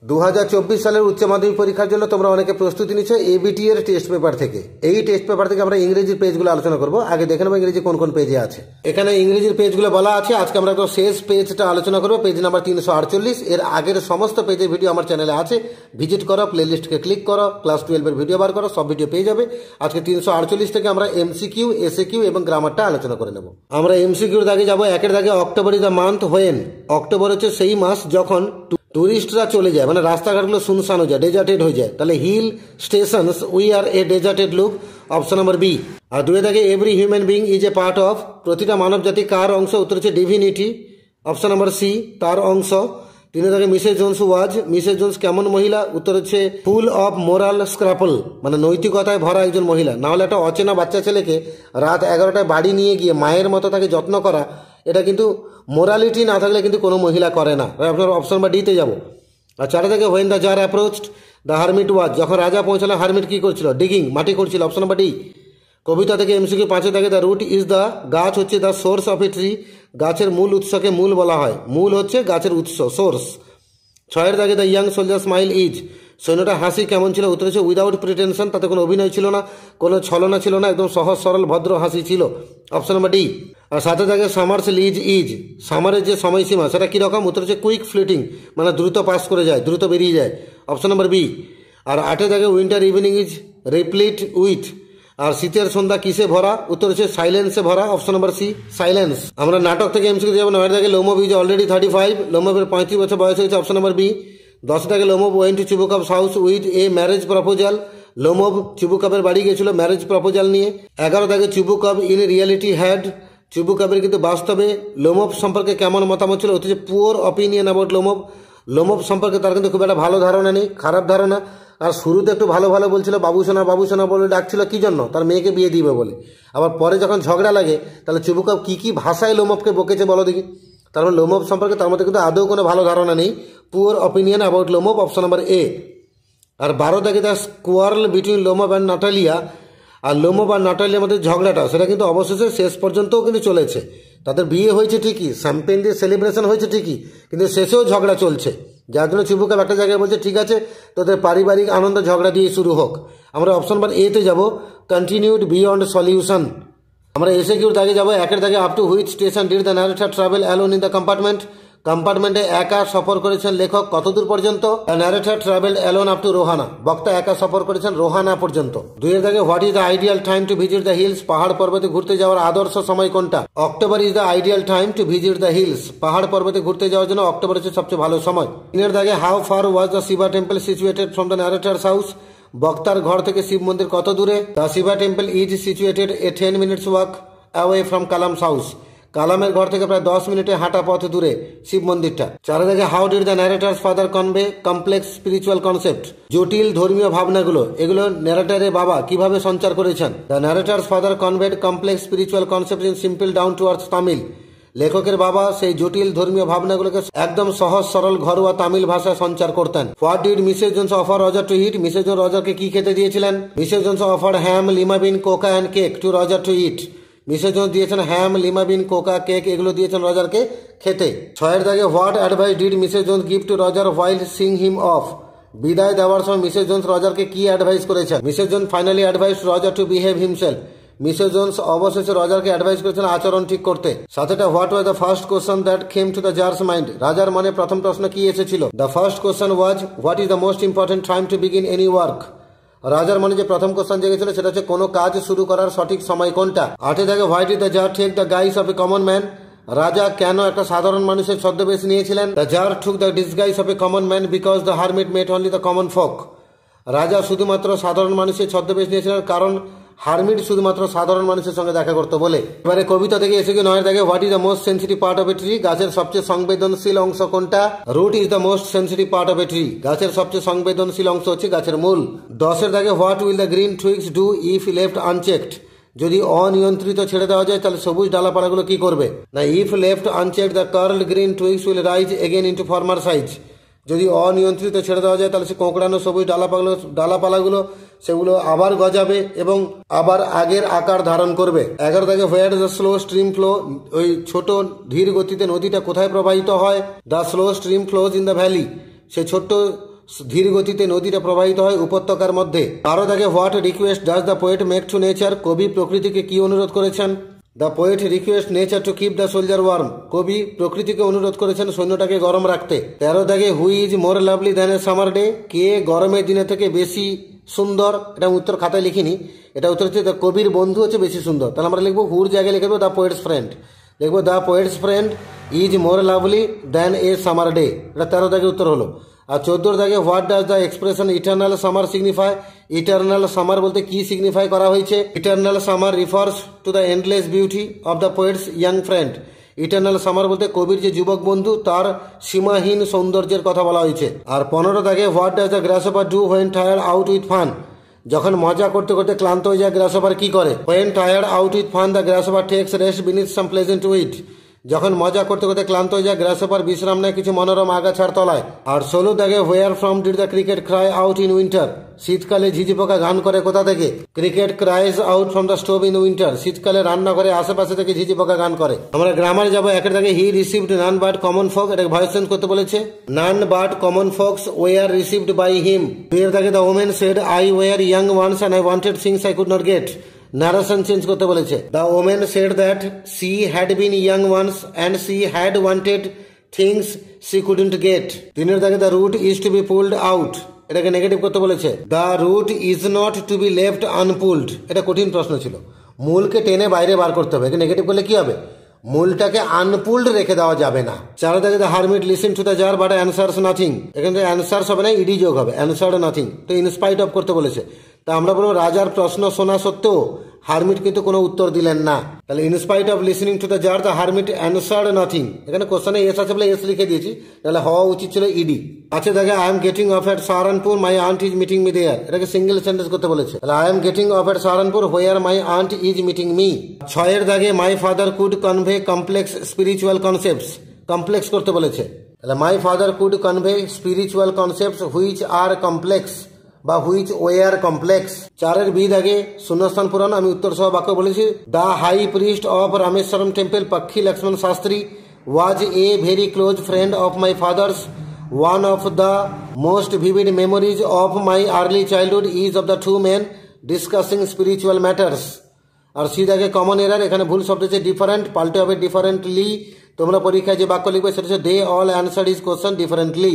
2024 সালের উচ্চ মাধ্যমিক পরীক্ষার জন্য তোমরা অনেকে প্রস্তুতি নিচ্ছ এবিটি এর টেস্ট পেপার থেকে। এই টেস্ট পেপার থেকে আমরা ইংরেজির পেজগুলো আলোচনা করব। আগে দেখে নেবো ইংরেজি কোন কোন পেজে আছে। এখানে ইংরেজির পেজগুলো বলা আছে। আজকে আমরা একদম শেষ পেজটা আলোচনা করবো, পেজ নাম্বার 348। এর আগের সমস্ত পেজের ভিডিও আমার চ্যানেলে আছে, ভিজিট করো, প্লেলিস্টকে ক্লিক করো, ক্লাস 12 এর ভিডিও বার করো, সব ভিডিও পেয়ে যাবে। আজকে 348 থেকে আমরা এমসিকিউ, এসএকিউ এবং গ্রামারটা আলোচনা করে নেব। আমরা এমসিকিউর দাগে যাবো। একের দাগে October is the month when. October হচ্ছে সেই মাস যখন টুরিস্টরা চলে যায়, মানে রাস্তাঘাটগুলো শুনশান হয়ে যায়, ডেজার্টেড হয়ে যায়। তাহলে hill stations we are a deserted look, option number B. আর দুই থাকে every human being is a part of. প্রতিটা মানব জাতি কার অংশ? উত্তর হচ্ছে ডিভিনিটি, অপশন নাম্বার সি, তার অংশ। তিনে থাকে মিসেস জোন্স ওয়াজ। মিসেস জোন্স কেমন মহিলা? উত্তর হচ্ছে ফুল অফ মোরাল স্ক্রাপল, মানে নৈতিকতায় ভরা একজন মহিলা। না হলে একটা অচেনা বাচ্চা ছেলেকে রাত 11টায় বাড়ি নিয়ে গিয়ে মায়ের মতো তাকে যত্ন করা, এটা কিন্তু মোরালিটি না থাকলে কিন্তু কোনো মহিলা করে না। আপনার অপশন বা ডিতে যাবো। আর চারে থেকে when the czar approached the hermit was. যখন রাজা পৌঁছালো হারমিট কি করছিল? ডিগিং, মাটি করছিল, অপশন নাম্বার ডি। কবিতা থেকে এমসিকিউ 5 থেকে দ্য রুট ইজ দ্য, গাছ হচ্ছে the source of a tree. গাছের মূল উৎসকে মূল বলা হয়। মূল হচ্ছে গাছের উৎস, সোর্স। 6 থেকে the young soldier smile is. সৈন্যটা হাসি কেমন ছিল? উত্তর হচ্ছে উইদাউট প্রিটেনশন, তাতে কোনো অভিনয় ছিল না, কোনো ছলনা ছিল না, একদম সহজ সরল ভদ্র হাসি ছিল, অপশন নাম্বার ডি। আর 7 থেকে সামার্স লিজ ইজ। সামারের যে সময়সীমা সেটা কীরকম? উত্তর হচ্ছে কুইক ফ্লিটিং, মানে দ্রুত পাস করে যায়, দ্রুত বেরিয়ে যায়, অপশন নাম্বার বি। আর 8 থেকে উইন্টার ইভিনিং ইজ রিপ্লিট উইথ। আর শীতের সন্ধ্যা কিসে ভরা? উত্তর হচ্ছে সাইলেন্সে ভরা, অপশন নাম্বার সি, সাইলেন্স। আমরা নাটক থেকে এমসিকিউ যাবো। 9 থেকে লোমব ইজ অলরেডি 35। লোমবের 35 বছর বয়স হয়েছে, অপশন নাম্বার বি। 10 থেকে Lomov went to Chubukov's house with a marriage proposal. Lomov চিবুকপের বাড়ি গেছিল ম্যারেজ প্রপোজাল নিয়ে। 11 থেকে চিবুকপ ইন রিয়ালিটি হ্যাড। চিবুকপের কিন্তু বাস্তবে লোমব সম্পর্কে কেমন মতামত ছিল? হচ্ছে poor opinion about Lomov. Lomov সম্পর্কে তার কিন্তু খুব একটা ভালো ধারণা নেই, খারাপ ধারণা। আর শুরুতে একটু ভালো ভালো বলছিল, বাবুসোনা বাবুসোনা বলে ডাকছিল, কি জন্য? তার মেয়েকে বিয়ে দিবে বলে। আবার পরে যখন ঝগড়া লাগে, তাহলে চিবুকপ কি ভাষায় লোমবকে বকেছে বলো দেখি। তার মানে লোমব সম্পর্কে তার মধ্যে কিন্তু আদৌ কোনো ভালো ধারণা নেই। Poor opinion about Lomov, option number A. আর 12 থেকে the quarrel between Lomov and Natalya. আর লোমব আর নাটালিয়ার মধ্যে ঝগড়াটা, সেটা কিন্তু অবশেষে শেষ পর্যন্তও কিন্তু চলেছে। তাদের বিয়ে হয়েছে ঠিকই, শ্যাম্পেন দিয়ে সেলিব্রেশন হয়েছে ঠিকই, কিন্তু শেষেও ঝগড়া চলছে। যার জন্য চিবুকপ একটা জায়গায় বলছে ঠিক আছে, তোদের পারিবারিক আনন্দ ঝগড়া দিয়ে শুরু হোক। আমরা অপশন নাম্বার এতে যাব, কন্টিনিউড বিয়ন্ড সলিউশন। আমরা এসএকিউর দাগে যাবো। 1 থেকে up to which station did the narrator travel alone in the compartment. কম্পার্টমেন্টে একা সফর করেছেন লেখক কতদূর পর্যন্ত? The narrator travel alone up to Rohana. বক্তা একা সফর করেছেন রোহানা পর্যন্ত। 2 থেকে what is the ideal time to visit the hills. পাহাড় পর্বতে ঘুরতে যাওয়ার আদর্শ সময় কোনটা? October is the ideal time to visit the hills. পাহাড় পর্বতে ঘুরতে যাওয়ার জন্য অক্টোবর হচ্ছে সবচেয়ে ভালো সময়। 3 দাগে how far was the Shiva temple situated from the narrator's house. বক্তার ঘর থেকে শিব মন্দির কত দূরে? The Shiva temple is situated a 10 minutes walk away from Kalam's house. কালামের ঘর থেকে প্রায় 10 মিনিটে হাঁটা পথ দূরে শিব মন্দিরটা। 4 থেকে how did the narrator's father convey complex spiritual concept. জটিল ধর্মীয় ভাবনাগুলো এগুলো ন্যারেটারের বাবা কিভাবে সঞ্চার করেছেন? The narrator's father conveyed complex spiritual concept in simple down to earth Tamil. লেখকের বাবা সেই জটিল ধর্মীয় ভাবনাগুলোকে একদম সহজ সরল ঘরোয়া তামিল ভাষায় সঞ্চার করতেন। What did Mrs Jones offer Roger to eat. Mrs Jones রজারকে কি খেতে দিয়েছিলেন? Mrs Jones offer ham, lima bean, cocoa and cake to Roger to eat. Mrs Jones দিয়েছেন ham, lima bean, cocoa, cake, এগুলো দিয়েছেন রজারকে খেতে। 6 দাগে what advice did Mrs Jones give to Roger while seeing him off. বিদায় দেওয়ার সময় Mrs Jones রজারকে কি অ্যাডভাইস করেছেন? Mrs Jones finally advice Roger to behave himself. Mrs Jones অবশেষে রজারকে অ্যাডভাইস করেছেন আচরণ ঠিক করতে। 7টা what was the first question that came to the jars mind. রাজার মনে প্রথম প্রশ্ন কি এসেছিল? The first question was what is the most important time to begin any work. রাজার মনে যে প্রথম কোশ্চেন জেগেছিল সেটা হচ্ছে কোনো কাজ শুরু করার সঠিক সময় কোনটা। 8 থেকে why is the czar take the guise of a common man. রাজা কেন একটা সাধারণ মানুষের ছদ্মবেশ নিয়েছিলেন? The czar took the disguise of a common man because the hermit met only the common folk. রাজা শুধুমাত্র সাধারণ মানুষের ছদ্মবেশ নিয়েছিলেন কারণ হারমিট শুধুমাত্র সাধারণ মানুষের সঙ্গে দেখা করতে বলে। এবারে কবিতা থেকে এসে গিয়ে 9 থেকে what is the most sensitive part of a tree. গাছের সবচেয়ে সংবেদনশীল অংশ কোনটা? Root is the most sensitive part of a tree. গাছের সবচেয়ে সংবেদনশীল অংশ হচ্ছে গাছের মূল। 10 থেকে what will the green twigs do if left unchecked. যদি অনিয়ন্ত্রিত ছেড়ে দেওয়া যায় তাহলে সবুজ ডালাপালাগুলো কি করবে? না, if left unchecked the curl green twigs will rise again into former size. যদি অনিয়ন্ত্রিত ছেড়ে দেওয়া যায় তাহলে সে কোঁকড়ানো সবুজ ডালাপালাগুলো সেগুলো আবার গজাবে এবং আবার আগের আকার ধারণ করবে। 11 থেকে where the slow stream flow. ওই ছোট ধীর গতিতে নদীটা কোথায় প্রবাহিত হয়? The slow stream flows in the valley. সেই ছোট্ট ধীর গতিতে নদীটা প্রবাহিত হয় উপত্যকার মধ্যে। 12 দাগে what request does the poet make to nature, কবি প্রকৃতিকে কি অনুরোধ করেছেন? The poet request nature to keep the soldier warm, কবি প্রকৃতিকে অনুরোধ করেছেন সৈন্যটাকে গরম রাখতে। 13 দাগে who is more lovely than a summer day, কে গরমের দিনে থেকে বেশি সুন্দর? এটা উত্তর খাতায় লিখিনি, এটা উত্তর হচ্ছে দ্য কবির বন্ধু হচ্ছে বেশি সুন্দর। তাহলে আমরা লিখবো হুর জায়গায় লিখবো দ্য পোয়েটস ফ্রেন্ড, লিখবো the poet's friend is more lovely than a summer day, এটা 13 দাগে উত্তর হলো। আর 14 দাগে what does the expression eternal summer signify, eternal summer বলতে কি সিগনিফাই করা হয়েছে? Eternal summer refers to the endless beauty of the poet's young friend, eternal summer বলতে কবির যে যুবক বন্ধু তার সীমাহীন সৌন্দর্যের কথা বলা হয়েছে। আর 15 দাগে what does the গ্রাসহপার do when tired out with fun, যখন মজা করতে করতে ক্লান্ত হয়ে যায় গ্রাসহপার কি করে? When tired out with fun the grasshopper takes rest beneath some pleasant weed, যখন মজা করতে করতে ক্লান্ত হয়ে যায় গ্রাসহপার বিশ্রাম নেয় কিছু মনোরম আগাছার তলায়। আর 16 দাগে where from did the cricket Cry out in winter, শীতকালে ঝিঝি পোকা গান করে কোথা থেকে? Cricket cries out from the stove in winter, শীতকালে রান্নাঘরে আশেপাশে থেকে ঝিঝি পোকা গান করে। আমরা গ্রামারে যাবো। 1 দাগে he received none but common folk, এটাকে ভয়েস চেঞ্জ করতে বলেছে, none but common folks were received by him. 2 দাগে the woman said I were young once and I wanted things I could not get, narration change করতে বলেছে। The woman said that she had been young once and she had wanted things she couldn't get. 3 দাগে the root is to be pulled out, এটাকে negative করতে বলেছে। The root is not to be left unpulled, এটা কঠিন প্রশ্ন ছিল, মূলকে টেনে বাইরে বার করতে হবে, একে নেগেটিভ করলে কি হবে? মূলটাকে আনপুলড রেখে দেওয়া যাবে না। 4 দাগে the hermit listen to the czar but answers nothing, এখানে অ্যান্সার্স হবে না, ইডি যোগ হবে, অ্যান্সার্ড নাথিং, তো ইনস্পাইট অফ করতে বলেছে। তা আমরা বলবো রাজার প্রশ্ন শোনা সত্ত্বেও হারমিট কিন্তু কোনো উত্তর দিলেন না, তাহলে in spite of listening to the czar the hermit answered nothing, এখানে কোশ্চেনে এস আছে বলে এস লিখে দিয়েছি, তাহলে হওয়া উচিত ছিল ইডি। আছে দেখে I am getting off at Saharanpur my aunt is meeting me there, এটাকে সিঙ্গেল সেন্টেন্স করতে বলেছে, তাহলে I am getting off at Saharanpur where my aunt is meeting me. 6 দাগে my father could convey complex spiritual concepts, complex করতে বলেছে, তাহলে my father could convey spiritual concepts which are complex বা which were complex. 4 B দাগে শূন্যস্থান পূরণ, আমি উত্তর সহ বাক্য বলেছি। The high priest of Rameswaram temple Pakshi Lakshmana Sastry was a very close friend of my father's, one of the most vivid memories of my early childhood is of the two men discussing spiritual matters. আর C দাগে common error, এখানে ভুল শব্দ হচ্ছে different, পাল্টে হবে differently. তোমরা পরীক্ষায় যে বাক্য লিখবে সেটা হচ্ছে they all answered is question differently.